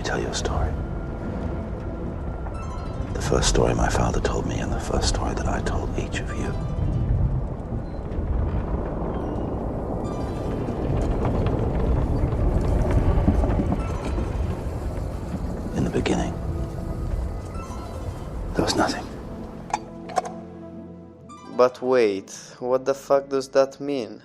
tell you a story. The first story my father told me and the first story that I told each of you. In the beginning, there was nothing. But wait, what the fuck does that mean?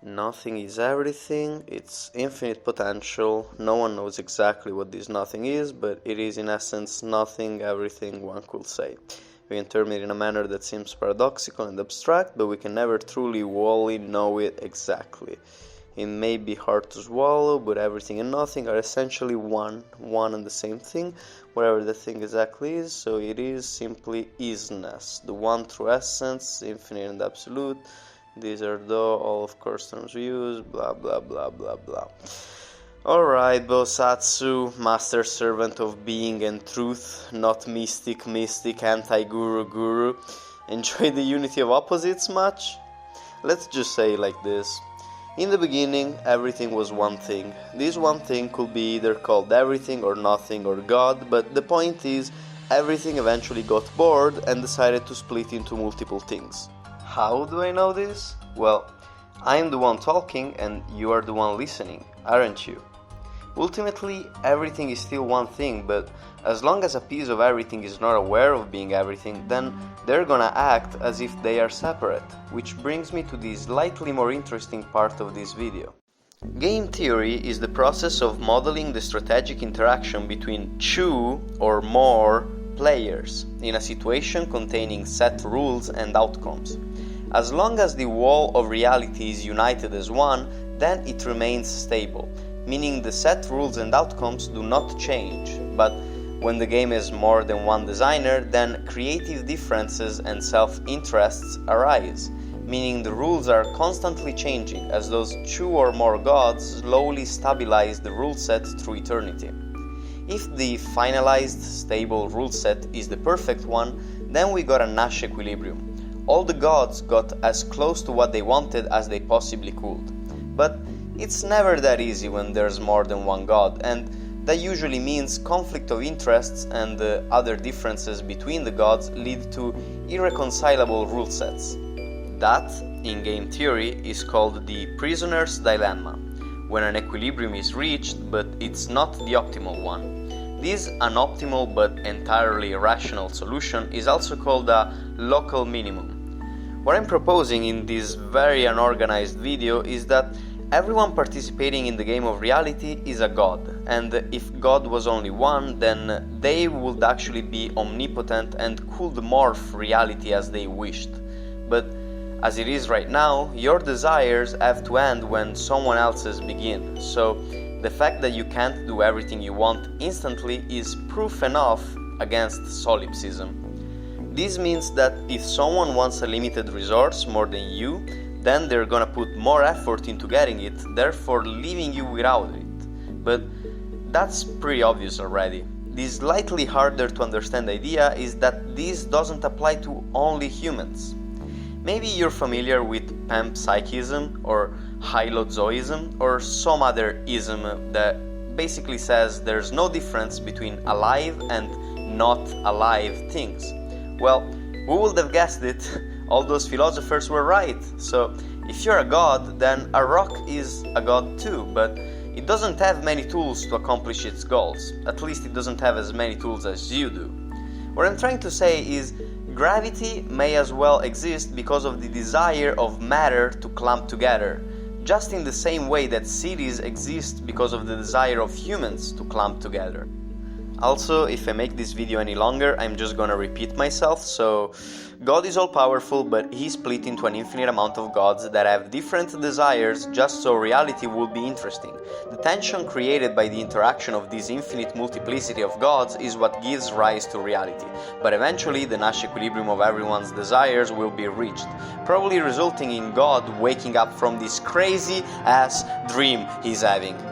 Nothing is everything, it's infinite potential, no one knows exactly what this nothing is, but it is in essence nothing, everything, one could say. We can term it in a manner that seems paradoxical and abstract, but we can never truly wholly know it exactly. It may be hard to swallow, but everything and nothing are essentially one and the same thing, whatever the thing exactly is, so it is simply isness, the one true essence, infinite and absolute. These are all of course terms we use, blah blah blah blah blah. Alright, Bosatsu, master servant of being and truth, not mystic, anti-guru, guru. Enjoy the unity of opposites much? Let's just say it like this. In the beginning, everything was one thing. This one thing could be either called everything or nothing or God, but the point is, everything eventually got bored and decided to split into multiple things. How do I know this? Well, I'm the one talking and you are the one listening, aren't you? Ultimately, everything is still one thing, but as long as a piece of everything is not aware of being everything, then they're gonna act as if they are separate, which brings me to the slightly more interesting part of this video. Game theory is the process of modeling the strategic interaction between two or more players in a situation containing set rules and outcomes. As long as the wall of reality is united as one, then it remains stable, meaning the set rules and outcomes do not change. But when the game is more than one designer, then creative differences and self-interests arise, meaning the rules are constantly changing as those two or more gods slowly stabilize the rule set through eternity. If the finalized, stable rule set is the perfect one, then we got a Nash Equilibrium. All the gods got as close to what they wanted as they possibly could. But it's never that easy when there's more than one god, and that usually means conflict of interests and other differences between the gods lead to irreconcilable rule sets. That, in game theory, is called the prisoner's dilemma, when an equilibrium is reached but it's not the optimal one. This unoptimal but entirely rational solution is also called a local minimum. What I'm proposing in this very unorganized video is that everyone participating in the game of reality is a god, and if God was only one, then they would actually be omnipotent and could morph reality as they wished. But as it is right now, your desires have to end when someone else's begin, so the fact that you can't do everything you want instantly is proof enough against solipsism. This means that if someone wants a limited resource more than you, then they're gonna put more effort into getting it, therefore leaving you without it. But that's pretty obvious already. The slightly harder to understand idea is that this doesn't apply to only humans. Maybe you're familiar with panpsychism or hylozoism or some other ism that basically says there's no difference between alive and not alive things. Well, who would have guessed it? All those philosophers were right. So if you're a god, then a rock is a god too, but it doesn't have many tools to accomplish its goals. At least it doesn't have as many tools as you do. What I'm trying to say is gravity may as well exist because of the desire of matter to clump together, just in the same way that cities exist because of the desire of humans to clump together. Also, if I make this video any longer, I'm just gonna repeat myself, so God is all-powerful, but He split into an infinite amount of gods that have different desires just so reality would be interesting. The tension created by the interaction of this infinite multiplicity of gods is what gives rise to reality, but eventually the Nash Equilibrium of everyone's desires will be reached, probably resulting in God waking up from this crazy-ass dream he's having.